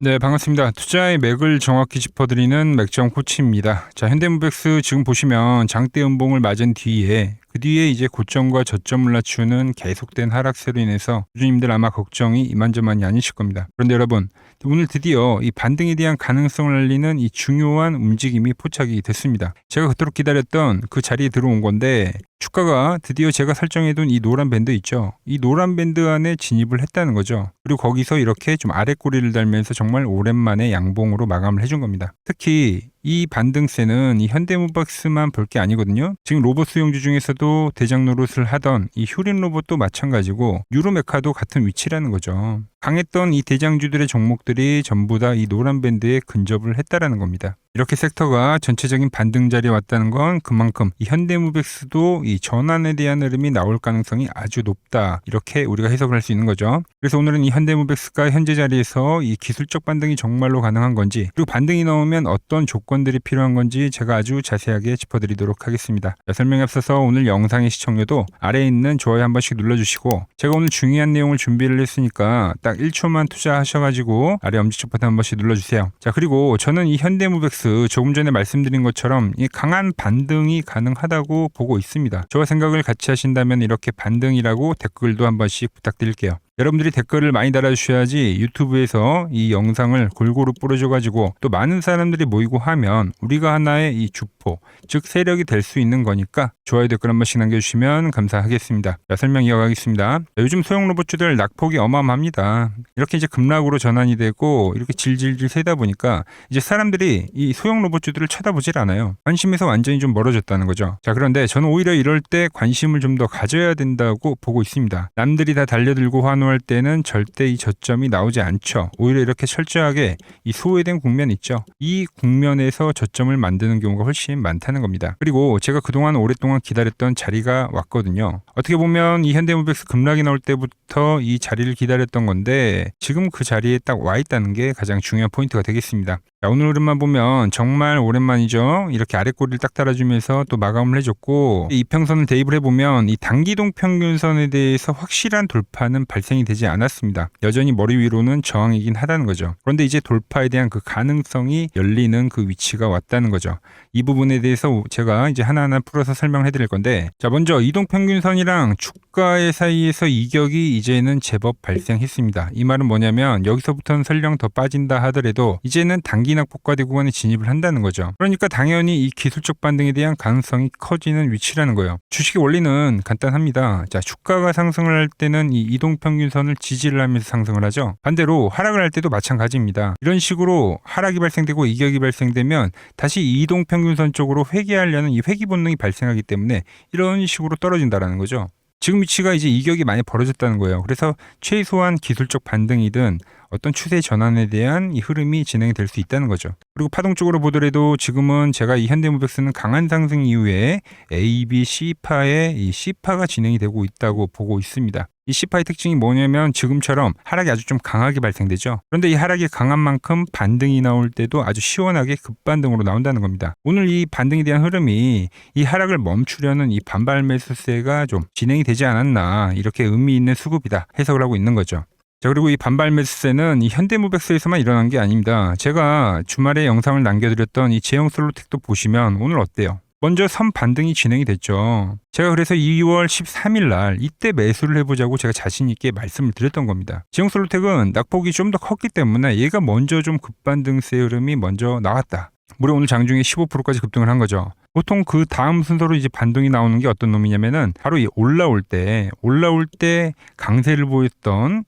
네, 반갑습니다. 투자의 맥을 정확히 짚어드리는 맥점 코치입니다. 자, 현대무백스 지금 보시면 장대 음봉을 맞은 뒤에 그 뒤에 이제 고점과 저점을 낮추는 계속된 하락세로 인해서 주주님들 아마 걱정이 이만저만이 아니실 겁니다. 그런데 여러분, 오늘 드디어 이 반등에 대한 가능성을 알리는 이 중요한 움직임이 포착이 됐습니다. 제가 그토록 기다렸던 그 자리에 들어온 건데 주가가 드디어 제가 설정해둔 이 노란 밴드 있죠. 이 노란 밴드 안에 진입을 했다는 거죠. 그리고 거기서 이렇게 좀 아래 꼬리를 달면서 정말 오랜만에 양봉으로 마감을 해준 겁니다. 특히 이 반등세는 이 현대무백스만 볼 게 아니거든요. 지금 로봇 수용주 중에서도 대장 노릇을 하던 이 휴린 로봇도 마찬가지고 유로메카도 같은 위치라는 거죠. 강했던 이 대장주들의 종목들이 전부 다 이 노란 밴드에 근접을 했다라는 겁니다. 이렇게 섹터가 전체적인 반등 자리에 왔다는 건 그만큼 이 현대무백스도 이 전환에 대한 흐름이 나올 가능성이 아주 높다. 이렇게 우리가 해석을 할 수 있는 거죠. 그래서 오늘은 이 현대무백스가 현재 자리에서 이 기술적 반등이 정말로 가능한 건지, 그리고 반등이 나오면 어떤 조건들이 필요한 건지 제가 아주 자세하게 짚어드리도록 하겠습니다. 자, 설명에 앞서서 오늘 영상의 시청료도 아래에 있는 좋아요 한 번씩 눌러주시고, 제가 오늘 중요한 내용을 준비를 했으니까 딱 1초만 투자하셔가지고 아래 엄지척 버튼 한 번씩 눌러주세요. 자, 그리고 저는 이 현대무백스 조금 전에 말씀드린 것처럼 이 강한 반등이 가능하다고 보고 있습니다. 저와 생각을 같이 하신다면 이렇게 반등이라고 댓글도 한 번씩 부탁드릴게요. 여러분들이 댓글을 많이 달아주셔야지 유튜브에서 이 영상을 골고루 뿌려줘가지고 또 많은 사람들이 모이고 하면 우리가 하나의 이 주포, 즉 세력이 될 수 있는 거니까 좋아요 댓글 한 번씩 남겨주시면 감사하겠습니다. 자, 설명 이어가겠습니다. 요즘 소형 로봇주들 낙폭이 어마어마합니다. 이렇게 이제 급락으로 전환이 되고 이렇게 질질질 세다 보니까 이제 사람들이 이 소형 로봇주들을 쳐다보질 않아요. 관심에서 완전히 좀 멀어졌다는 거죠. 자, 그런데 저는 오히려 이럴 때 관심을 좀 더 가져야 된다고 보고 있습니다. 남들이 다 달려들고 환호할 때는 절대 이 저점이 나오지 않죠. 오히려 이렇게 철저하게 이 소외된 국면 있죠. 이 국면에서 저점을 만드는 경우가 훨씬 많다는 겁니다. 그리고 제가 그동안 오랫동안 기다렸던 자리가 왔거든요. 어떻게 보면 이 현대무백스 급락이 나올 때부터 이 자리를 기다렸던 건데 지금 그 자리에 딱 와 있다는 게 가장 중요한 포인트가 되겠습니다. 자, 오늘 흐름만 보면 정말 오랜만이죠. 이렇게 아랫꼬리를 딱 달아주면서 또 마감을 해줬고, 이 이평선을 대입을 해보면 이 단기동 평균선에 대해서 확실한 돌파는 발생이 되지 않았습니다. 여전히 머리 위로는 저항이긴 하다는 거죠. 그런데 이제 돌파에 대한 그 가능성이 열리는 그 위치가 왔다는 거죠. 이 부분에 대해서 제가 이제 하나하나 풀어서 설명해 드릴 건데, 자, 먼저 이동평균선이랑 주가의 사이에서 이격이 이제는 제법 발생했습니다. 이 말은 뭐냐면 여기서부터는 설령 더 빠진다 하더라도 이제는 단기 낙폭과대 구간에 진입을 한다는 거죠. 그러니까 당연히 이 기술적 반등에 대한 가능성이 커지는 위치라는 거예요. 주식의 원리는 간단합니다. 자, 주가가 상승을 할 때는 이 이동평균선을 지지를 하면서 상승을 하죠. 반대로 하락을 할 때도 마찬가지입니다. 이런 식으로 하락이 발생되고 이격이 발생되면 다시 이 이동평균선 쪽으로 회귀하려는 이 회귀 본능이 발생하기 때문에 이런 식으로 떨어진다는 거죠. 지금 위치가 이제 이격이 많이 벌어졌다는 거예요. 그래서 최소한 기술적 반등이든 어떤 추세 전환에 대한 이 흐름이 진행이 될 수 있다는 거죠. 그리고 파동적으로 보더라도 지금은 제가 이 현대무백스는 강한 상승 이후에 A, B, C파의 이 C파가 진행이 되고 있다고 보고 있습니다. 이 C파의 특징이 뭐냐면 지금처럼 하락이 아주 좀 강하게 발생되죠. 그런데 이 하락이 강한 만큼 반등이 나올 때도 아주 시원하게 급반등으로 나온다는 겁니다. 오늘 이 반등에 대한 흐름이 이 하락을 멈추려는 이 반발 매수세가 좀 진행이 되지 않았나, 이렇게 의미 있는 수급이다 해석을 하고 있는 거죠. 자, 그리고 이 반발 매수세는 이 현대무백스에서만 일어난 게 아닙니다. 제가 주말에 영상을 남겨드렸던 이 제형 솔로텍도 보시면 오늘 어때요? 먼저 선 반등이 진행이 됐죠. 제가 그래서 2월 13일 날 이때 매수를 해보자고 제가 자신 있게 말씀을 드렸던 겁니다. 제형 솔로텍은 낙폭이 좀 더 컸기 때문에 얘가 먼저 좀 급반등세 흐름이 먼저 나왔다. 무려 오늘 장중에 15%까지 급등을 한 거죠. 보통 그 다음 순서로 이제 반등이 나오는 게 어떤 놈이냐면은 바로 이 올라올 때 강세를 보였던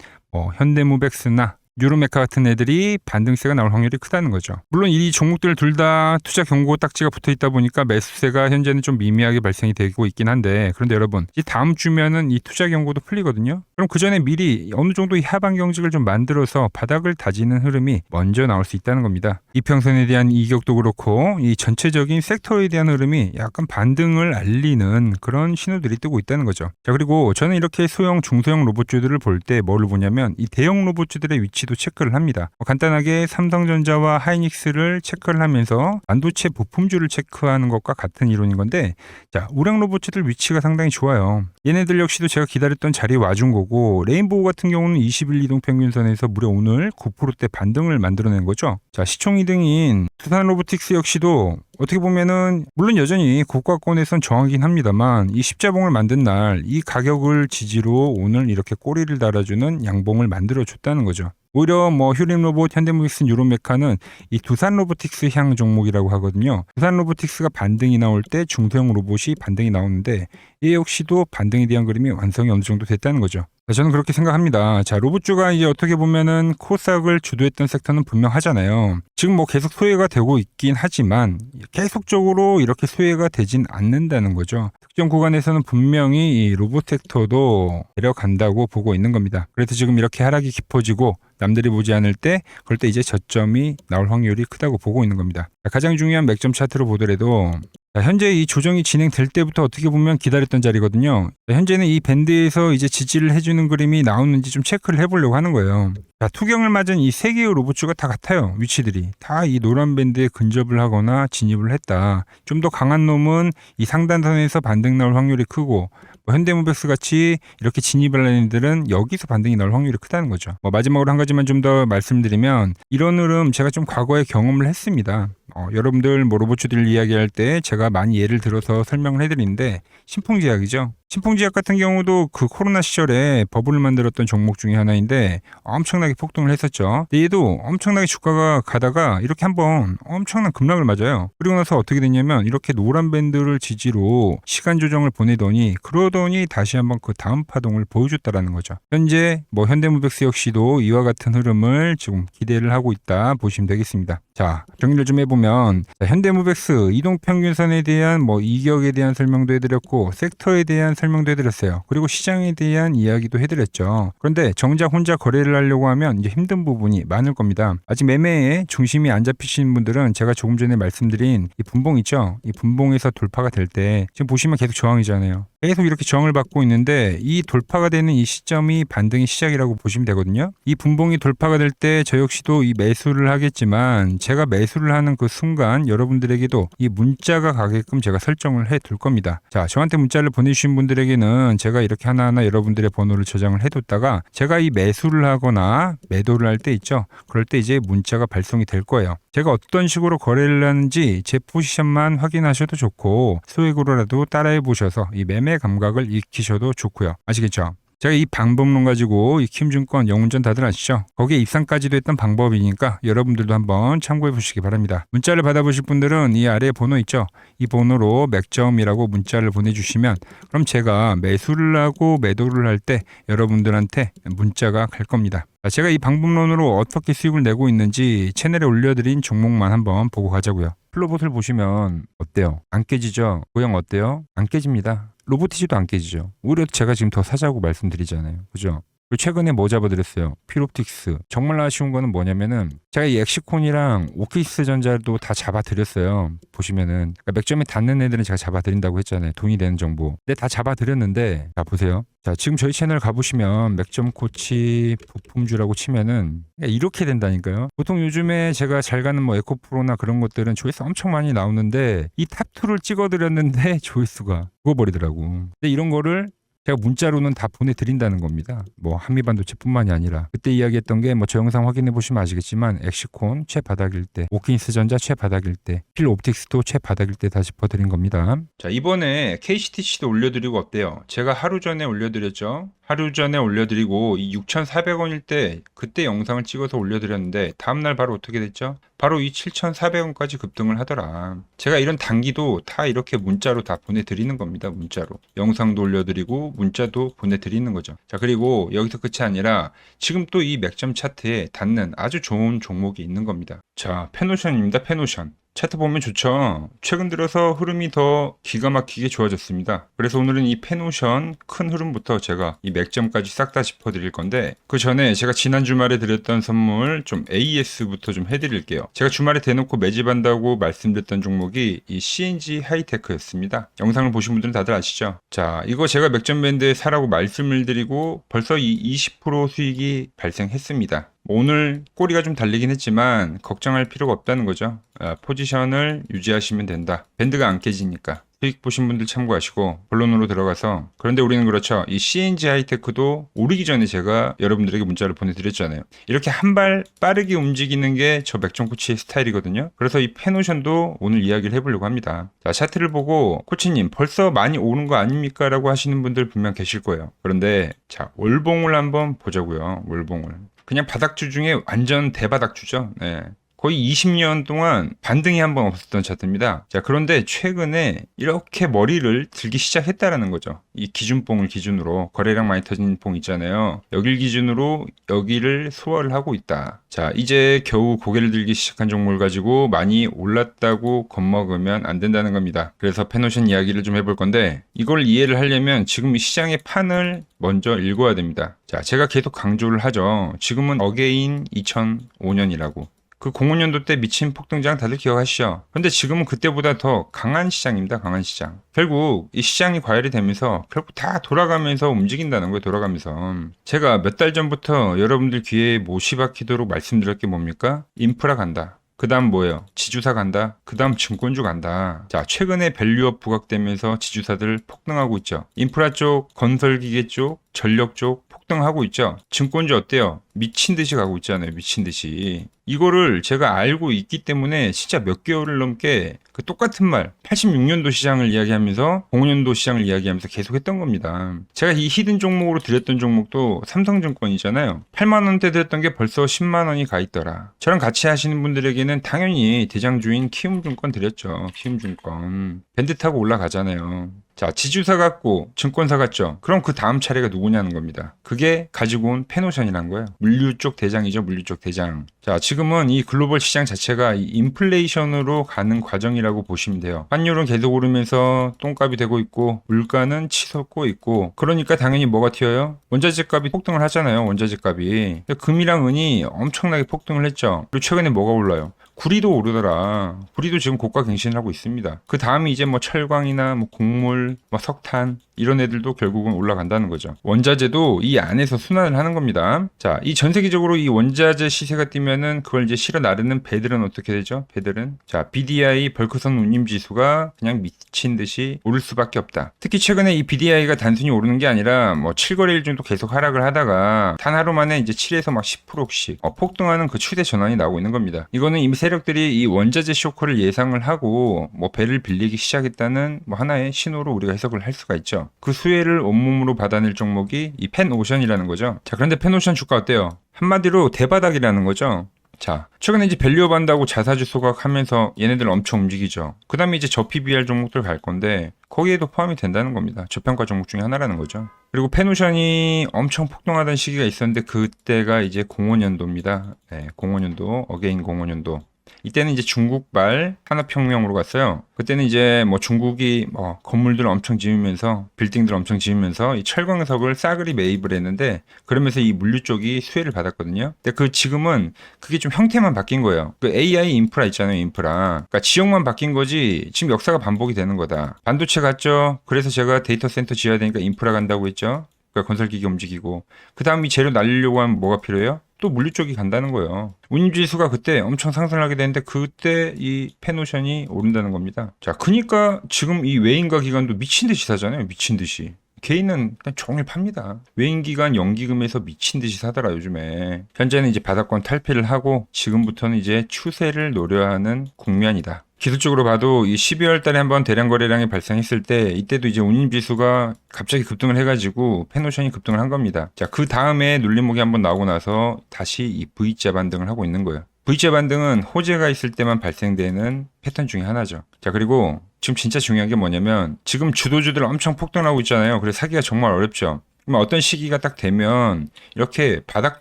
현대무백스나 유로메카 같은 애들이 반등세가 나올 확률이 크다는 거죠. 물론 이 종목들 둘 다 투자 경고 딱지가 붙어 있다 보니까 매수세가 현재는 좀 미미하게 발생이 되고 있긴 한데, 그런데 여러분, 이 다음 주면은 이 투자 경고도 풀리거든요. 그럼 그 전에 미리 어느 정도 이 하방 경직을 좀 만들어서 바닥을 다지는 흐름이 먼저 나올 수 있다는 겁니다. 이평선에 대한 이격도 그렇고 이 전체적인 섹터에 대한 흐름이 약간 반등을 알리는 그런 신호들이 뜨고 있다는 거죠. 자, 그리고 저는 이렇게 소형, 중소형 로봇주들을 볼 때 뭐를 보냐면 이 대형 로봇주들의 위치도 체크를 합니다. 간단하게 삼성전자와 하이닉스를 체크를 하면서 반도체 부품주를 체크하는 것과 같은 이론인 건데, 자, 우량 로봇주들 위치가 상당히 좋아요. 얘네들 역시도 제가 기다렸던 자리에 와준 거고, 거고, 레인보우 같은 경우는 20일 이동평균선에서 무려 오늘 9%대 반등을 만들어낸 거죠. 자, 시총 2등인 두산로보틱스 역시도 어떻게 보면은 물론 여전히 고가권에선 저항이긴 합니다만 이 십자봉을 만든 날 이 가격을 지지로 오늘 이렇게 꼬리를 달아주는 양봉을 만들어 줬다는 거죠. 오히려 뭐 휴림로봇, 현대모비스, 유로메카는 이 두산로보틱스 향 종목이라고 하거든요. 두산로보틱스가 반등이 나올 때 중소형 로봇이 반등이 나오는데 이 역시도 반등에 대한 그림이 완성이 어느 정도 됐다는 거죠. 저는 그렇게 생각합니다. 자, 로봇주가 이제 어떻게 보면은 코스닥을 주도했던 섹터는 분명하잖아요. 지금 뭐 계속 소외가 되고 있긴 하지만 계속적으로 이렇게 소외가 되진 않는다는 거죠. 특정 구간에서는 분명히 이 로봇 섹터도 내려간다고 보고 있는 겁니다. 그래서 지금 이렇게 하락이 깊어지고 남들이 보지 않을 때 그럴 때 이제 저점이 나올 확률이 크다고 보고 있는 겁니다. 가장 중요한 맥점 차트로 보더라도 현재 이 조정이 진행될 때부터 어떻게 보면 기다렸던 자리거든요. 현재는 이 밴드에서 이제 지지를 해주는 그림이 나오는지 좀 체크를 해보려고 하는 거예요. 자, 투경을 맞은 이 세 개의 로봇주가 다 같아요. 위치들이 다 이 노란 밴드에 근접을 하거나 진입을 했다. 좀 더 강한 놈은 이 상단선에서 반등 나올 확률이 크고 현대모비스 같이 이렇게 진입을 하는 애들은 여기서 반등이 나올 확률이 크다는 거죠. 마지막으로 한 가지만 좀 더 말씀드리면 이런 흐름 제가 좀 과거에 경험을 했습니다. 여러분들 뭐 로봇주들 이야기할 때 제가 많이 예를 들어서 설명을 해드리는데 신풍제약이죠. 신풍제약 같은 경우도 그 코로나 시절에 버블을 만들었던 종목 중에 하나인데 엄청나게 폭등을 했었죠. 근데 얘도 엄청나게 주가가 가다가 이렇게 한번 엄청난 급락을 맞아요. 그리고 나서 어떻게 됐냐면 이렇게 노란 밴드를 지지로 시간 조정을 보내더니 그러더니 다시 한번 그 다음 파동을 보여줬다라는 거죠. 현재 뭐 현대모비스 역시도 이와 같은 흐름을 지금 기대를 하고 있다 보시면 되겠습니다. 자, 정리를 좀 해보면 현대모비스 이동평균선에 대한 뭐 이격에 대한 설명도 해드렸고 섹터에 대한 설명도 해드렸어요. 그리고 시장에 대한 이야기도 해드렸죠. 그런데 정작 혼자 거래를 하려고 하면 이제 힘든 부분이 많을 겁니다. 아직 매매에 중심이 안 잡히시는 분들은 제가 조금 전에 말씀드린 이 분봉 있죠. 이 분봉에서 돌파가 될 때 지금 보시면 계속 저항이잖아요. 계속 이렇게 저항을 받고 있는데 이 돌파가 되는 이 시점이 반등의 시작이라고 보시면 되거든요. 이 분봉이 돌파가 될 때 저 역시도 이 매수를 하겠지만 제가 매수를 하는 그 순간 여러분들에게도 이 문자가 가게끔 제가 설정을 해 둘 겁니다. 자, 저한테 문자를 보내주신 분들에게는 제가 이렇게 하나하나 여러분들의 번호를 저장을 해뒀다가 제가 이 매수를 하거나 매도를 할 때 있죠. 그럴 때 이제 문자가 발송이 될 거예요. 제가 어떤 식으로 거래를 하는지 제 포지션만 확인하셔도 좋고 소액으로라도 따라해 보셔서 이 매매 감각을 익히셔도 좋고요. 아시겠죠? 제가 이 방법론 가지고 이 킴증권 영운전 다들 아시죠? 거기에 입상까지도 했던 방법이니까 여러분들도 한번 참고해 보시기 바랍니다. 문자를 받아보실 분들은 이 아래에 번호 있죠? 이 번호로 맥점이라고 문자를 보내주시면 그럼 제가 매수를 하고 매도를 할 때 여러분들한테 문자가 갈 겁니다. 제가 이 방법론으로 어떻게 수익을 내고 있는지 채널에 올려드린 종목만 한번 보고 가자고요. 플로봇을 보시면 어때요? 안 깨지죠? 고형 어때요? 안 깨집니다. 로보티지도 안 깨지죠. 오히려 제가 지금 더 사자고 말씀드리잖아요. 그죠? 그리고 최근에 뭐 잡아드렸어요? 피롭틱스. 정말 아쉬운 거는 뭐냐면은 제가 이 엑시콘이랑 오키스 전자도 다 잡아드렸어요. 보시면은 그러니까 맥점에 닿는 애들은 제가 잡아드린다고 했잖아요. 돈이 되는 정보. 근데 다 잡아드렸는데 자 보세요. 자 지금 저희 채널 가보시면 맥점 코치 부품주라고 치면은 이렇게 된다니까요. 보통 요즘에 제가 잘 가는 뭐 에코프로나 그런 것들은 조회수 엄청 많이 나오는데 이 탑2를 찍어드렸는데 조회수가 죽어버리더라고. 근데 이런 거를 제가 문자로는 다 보내드린다는 겁니다. 뭐 한미반도체뿐만이 아니라 그때 이야기했던 게 뭐 저 영상 확인해 보시면 아시겠지만 엑시콘 최바닥일 때, 오킨스 전자 최바닥일 때, 필옵틱스도 최바닥일 때 다 짚어드린 겁니다. 자 이번에 KCTC도 올려드리고 어때요? 제가 하루 전에 올려드렸죠. 하루 전에 올려드리고 이 6,400원일 때 그때 영상을 찍어서 올려드렸는데 다음날 바로 어떻게 됐죠? 바로 이 7,400원까지 급등을 하더라. 제가 이런 단기도 다 이렇게 문자로 다 보내드리는 겁니다. 문자로. 영상도 올려드리고 문자도 보내드리는 거죠. 자 그리고 여기서 끝이 아니라 지금 또 이 맥점 차트에 닿는 아주 좋은 종목이 있는 겁니다. 자 페노션입니다. 페노션. 차트 보면 좋죠. 최근 들어서 흐름이 더 기가 막히게 좋아졌습니다. 그래서 오늘은 이 페노션 큰 흐름부터 제가 이 맥점까지 싹 다 짚어드릴 건데 그 전에 제가 지난 주말에 드렸던 선물 좀 AS부터 좀 해드릴게요. 제가 주말에 대놓고 매집한다고 말씀드렸던 종목이 이 CNG 하이테크였습니다. 영상을 보신 분들은 다들 아시죠? 자 이거 제가 맥점 밴드에 사라고 말씀을 드리고 벌써 이 20% 수익이 발생했습니다. 오늘 꼬리가 좀 달리긴 했지만 걱정할 필요가 없다는 거죠. 포지션을 유지하시면 된다. 밴드가 안 깨지니까. 수익 보신 분들 참고하시고 본론으로 들어가서, 그런데 우리는 그렇죠. 이 CNG 하이테크도 오르기 전에 제가 여러분들에게 문자를 보내드렸잖아요. 이렇게 한 발 빠르게 움직이는 게 저 맥정코치의 스타일이거든요. 그래서 이 페노션도 오늘 이야기를 해보려고 합니다. 자, 차트를 보고 코치님 벌써 많이 오른 거 아닙니까? 라고 하시는 분들 분명 계실 거예요. 그런데 자, 월봉을 한번 보자고요. 월봉을. 그냥 바닥주 중에 완전 대바닥주죠. 네. 거의 20년 동안 반등이 한 번 없었던 차트입니다. 자, 그런데 최근에 이렇게 머리를 들기 시작했다라는 거죠. 이 기준봉을 기준으로, 거래량 많이 터진 봉 있잖아요. 여길 기준으로 여기를 소화를 하고 있다. 자, 이제 겨우 고개를 들기 시작한 종목을 가지고 많이 올랐다고 겁먹으면 안 된다는 겁니다. 그래서 페노션 이야기를 좀 해볼 건데, 이걸 이해를 하려면 지금 이 시장의 판을 먼저 읽어야 됩니다. 자, 제가 계속 강조를 하죠. 지금은 어게인 2005년이라고. 그 05년도 때 미친 폭등장 다들 기억하시죠? 근데 지금은 그때보다 더 강한 시장입니다. 강한 시장. 결국 이 시장이 과열이 되면서 결국 다 돌아가면서 움직인다는 거예요. 돌아가면서. 제가 몇 달 전부터 여러분들 귀에 못이 박히도록 말씀드렸 게 뭡니까? 인프라 간다. 그 다음 뭐예요? 지주사 간다. 그 다음 증권주 간다. 자, 최근에 밸류업 부각되면서 지주사들 폭등하고 있죠. 인프라 쪽, 건설기계 쪽, 전력 쪽 폭등하고 있죠. 증권주 어때요? 미친 듯이 가고 있잖아요. 미친 듯이. 이거를 제가 알고 있기 때문에 진짜 몇 개월을 넘게 그 똑같은 말, 86년도 시장을 이야기하면서 05년도 시장을 이야기하면서 계속 했던 겁니다. 제가 이 히든 종목으로 드렸던 종목도 삼성증권이잖아요. 8만 원대 드렸던 게 벌써 10만 원이 가 있더라. 저랑 같이 하시는 분들에게는 당연히 대장주인 키움증권 드렸죠. 키움증권. 밴드 타고 올라가잖아요. 자, 지주사 같고 증권사 같죠. 그럼 그 다음 차례가 누구냐는 겁니다. 그게 가지고 온 페노션이란 거예요. 물류 쪽 대장이죠. 물류 쪽 대장. 자, 지금은 이 글로벌 시장 자체가 이 인플레이션으로 가는 과정이라고 보시면 돼요. 환율은 계속 오르면서 똥값이 되고 있고 물가는 치솟고 있고, 그러니까 당연히 뭐가 튀어요? 원자재 값이 폭등을 하잖아요. 원자재 값이. 금이랑 은이 엄청나게 폭등을 했죠. 그리고 최근에 뭐가 올라요? 구리도 오르더라. 구리도 지금 고가 갱신을 하고 있습니다. 그 다음이 이제 뭐 철광이나 뭐 곡물, 뭐 석탄 이런 애들도 결국은 올라간다는 거죠. 원자재도 이 안에서 순환을 하는 겁니다. 자, 이 전 세계적으로 이 원자재 시세가 뛰면은 그걸 이제 실어 나르는 배들은 어떻게 되죠? 배들은 자, BDI 벌크선 운임 지수가 그냥 미친 듯이 오를 수밖에 없다. 특히 최근에 이 BDI가 단순히 오르는 게 아니라 뭐 7거래일 정도 계속 하락을 하다가 단 하루 만에 이제 7에서 막 10%씩 폭등하는 그 추세 전환이 나오고 있는 겁니다. 이거는 이미 세력들이 이 원자재 쇼크를 예상을 하고 뭐 배를 빌리기 시작했다는 뭐 하나의 신호로 우리가 해석을 할 수가 있죠. 그 수혜를 온몸으로 받아낼 종목이 이 펜오션이라는 거죠. 자, 그런데 펜오션 주가 어때요? 한마디로 대바닥이라는 거죠. 자, 최근에 이제 밸류업 한다고 자사주 소각하면서 얘네들 엄청 움직이죠. 그 다음에 이제 저PBR 종목들 갈 건데 거기에도 포함이 된다는 겁니다. 저평가 종목 중에 하나라는 거죠. 그리고 페노션이 엄청 폭등하던 시기가 있었는데 그때가 이제 05년도입니다. 네, 05년도, 어게인 05년도. 이때는 이제 중국발 산업혁명으로 갔어요. 그때는 이제 뭐 중국이 뭐 건물들 엄청 지으면서 빌딩들 엄청 지으면서 이 철광석을 싸그리 매입을 했는데 그러면서 이 물류 쪽이 수혜를 받았거든요. 근데 그 지금은 그게 좀 형태만 바뀐 거예요. 그 AI 인프라 있잖아요. 인프라. 그러니까 지역만 바뀐 거지 지금 역사가 반복이 되는 거다. 반도체 갔죠. 그래서 제가 데이터 센터 지어야 되니까 인프라 간다고 했죠. 그러니까 건설기계 움직이고 그 다음 이 재료 날리려고 하면 뭐가 필요해요? 또 물류 쪽이 간다는 거예요. 운임지수가 그때 엄청 상승을 하게 되는데 그때 이 페노션이 오른다는 겁니다. 자, 그러니까 지금 이 외인과 기관도 미친 듯이 사잖아요. 미친 듯이. 개인은 그냥 종일 팝니다. 외인기관 연기금에서 미친 듯이 사더라 요즘에. 현재는 이제 바닥권 탈피를 하고 지금부터는 이제 추세를 노려야 하는 국면이다. 기술적으로 봐도 이 12월 달에 한번 대량 거래량이 발생했을 때 이때도 이제 운임지수가 갑자기 급등을 해가지고 페노션이 급등을 한 겁니다. 자, 그 다음에 눌림목이 한번 나오고 나서 다시 이 V자 반등을 하고 있는 거예요. V자 반등은 호재가 있을 때만 발생되는 패턴 중에 하나죠. 자, 그리고 지금 진짜 중요한 게 뭐냐면 지금 주도주들 엄청 폭등하고 있잖아요. 그래서 사기가 정말 어렵죠. 그럼 어떤 시기가 딱 되면 이렇게 바닥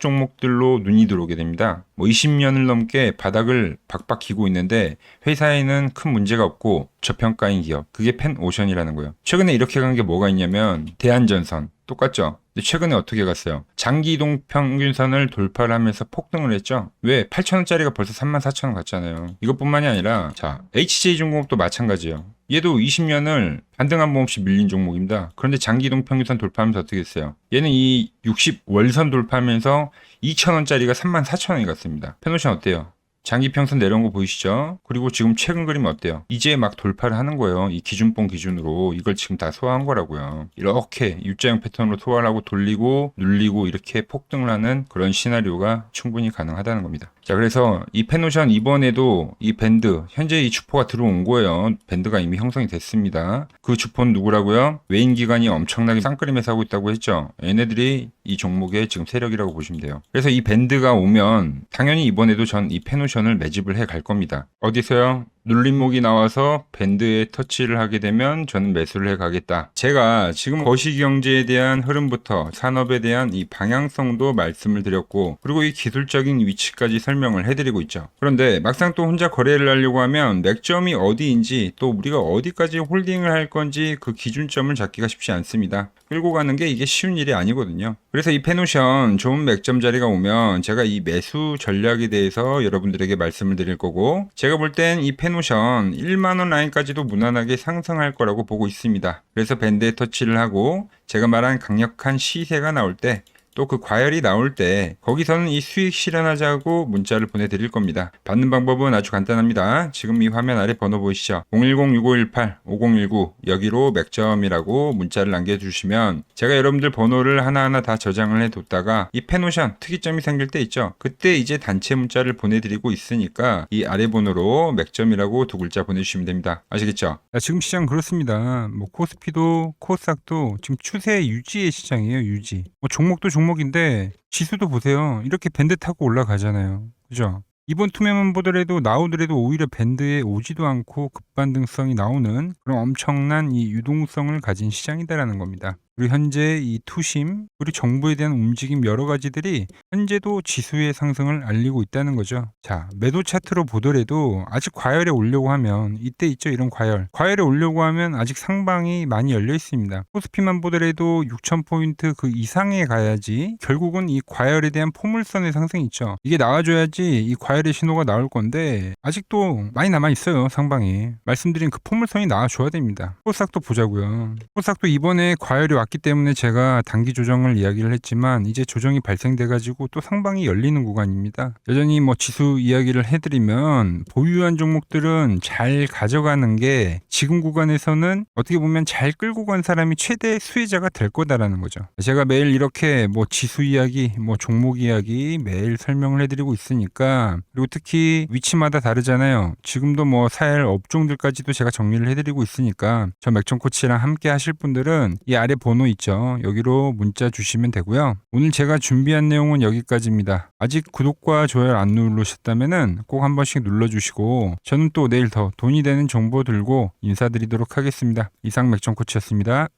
종목들로 눈이 들어오게 됩니다. 뭐 20년을 넘게 바닥을 박박 기고 있는데 회사에는 큰 문제가 없고 저평가인 기업. 그게 펜오션이라는 거예요. 최근에 이렇게 간 게 뭐가 있냐면 대한전선. 똑같죠? 근데 최근에 어떻게 갔어요? 장기 이동 평균선을 돌파를 하면서 폭등을 했죠? 왜? 8,000원짜리가 벌써 34,000원 갔잖아요. 이것뿐만이 아니라 자, HJ중공업도 마찬가지예요. 얘도 20년을 반등 한 번 없이 밀린 종목입니다. 그런데 장기 이동 평균선 돌파하면서 어떻게 했어요? 얘는 이 60월선 돌파하면서 2,000원짜리가 34,000원이 갔습니다. 페노션 어때요? 장기평선 내려온 거 보이시죠? 그리고 지금 최근 그림 어때요? 이제 막 돌파를 하는 거예요. 이 기준봉 기준으로 이걸 지금 다 소화한 거라고요. 이렇게 U자형 패턴으로 소화를 하고 돌리고 눌리고 이렇게 폭등을 하는 그런 시나리오가 충분히 가능하다는 겁니다. 자, 그래서 이 펜오션 이번에도 이 밴드, 현재 이 주포가 들어온 거예요. 밴드가 이미 형성이 됐습니다. 그 주포는 누구라고요? 외인 기관이 엄청나게 쌍끌림에서 하고 있다고 했죠. 얘네들이 이 종목의 지금 세력이라고 보시면 돼요. 그래서 이 밴드가 오면 당연히 이번에도 전 이 펜오션을 매집을 해 갈 겁니다. 어디서요? 눌림목이 나와서 밴드에 터치를 하게 되면 저는 매수를 해 가겠다. 제가 지금 거시경제에 대한 흐름부터 산업에 대한 이 방향성도 말씀을 드렸고, 그리고 이 기술적인 위치까지 설명을 해드리고 있죠. 그런데 막상 또 혼자 거래를 하려고 하면 맥점이 어디인지, 또 우리가 어디까지 홀딩을 할 건지 그 기준점을 잡기가 쉽지 않습니다. 끌고 가는 게 이게 쉬운 일이 아니거든요. 그래서 이 펜오션 좋은 맥점 자리가 오면 제가 이 매수 전략에 대해서 여러분들에게 말씀을 드릴 거고, 제가 볼 땐 이 펜오션 1만원 라인까지도 무난하게 상승할 거라고 보고 있습니다. 그래서 밴드에 터치를 하고 제가 말한 강력한 시세가 나올 때, 또 그 과열이 나올 때 거기서는 이 수익 실현하자고 문자를 보내드릴 겁니다. 받는 방법은 아주 간단합니다. 지금 이 화면 아래 번호 보이시죠? 010-6518-5019 여기로 맥점이라고 문자를 남겨주시면 제가 여러분들 번호를 하나하나 다 저장을 해뒀다가 이 펜오션 특이점이 생길 때 있죠? 그때 이제 단체 문자를 보내드리고 있으니까 이 아래 번호로 맥점이라고 두 글자 보내주시면 됩니다. 아시겠죠? 지금 시장 그렇습니다. 뭐 코스피도 코스닥도 지금 추세 유지의 시장이에요. 유지. 뭐 종목도 종목인데 지수도 보세요. 이렇게 밴드 타고 올라가잖아요. 그죠? 이번 투명한 보더라도 나오더라도 오히려 밴드에 오지도 않고 급반등성이 나오는 그런 엄청난 이 유동성을 가진 시장이다라는 겁니다. 그리고 현재 이 투심 그리고 정부에 대한 움직임 여러 가지들이 현재도 지수의 상승을 알리고 있다는 거죠. 자, 매도 차트로 보더라도 아직 과열에 오려고 하면 이때 있죠, 이런 과열에 오려고 하면 아직 상방이 많이 열려 있습니다. 코스피만 보더라도 6,000포인트 그 이상에 가야지 결국은 이 과열에 대한 포물선의 상승이 있죠. 이게 나와줘야지 이 과열의 신호가 나올 건데 아직도 많이 남아 있어요. 상방이 말씀드린 그 포물선이 나와줘야 됩니다. 코스닥도 보자고요. 코스닥도 이번에 과열이 왔기 때문에 제가 단기 조정을 이야기를 했지만 이제 조정이 발생돼 가지고 또 상방이 열리는 구간입니다. 여전히 뭐 지수 이야기를 해드리면 보유한 종목들은 잘 가져가는 게 지금 구간에서는 어떻게 보면 잘 끌고 간 사람이 최대 수혜자가 될 거다라는 거죠. 제가 매일 이렇게 뭐 지수 이야기, 뭐 종목 이야기 매일 설명을 해드리고 있으니까, 그리고 특히 위치마다 다르잖아요. 지금도 뭐 살 업종들까지도 제가 정리를 해드리고 있으니까 저 맥점 코치랑 함께 하실 분들은 이 아래 번호 있죠. 여기로 문자 주시면 되고요. 오늘 제가 준비한 내용은 여기까지입니다. 아직 구독과 좋아요 안 누르셨다면은 꼭 한 번씩 눌러주시고, 저는 또 내일 더 돈이 되는 정보 들고 인사드리도록 하겠습니다. 이상 맥점 코치였습니다.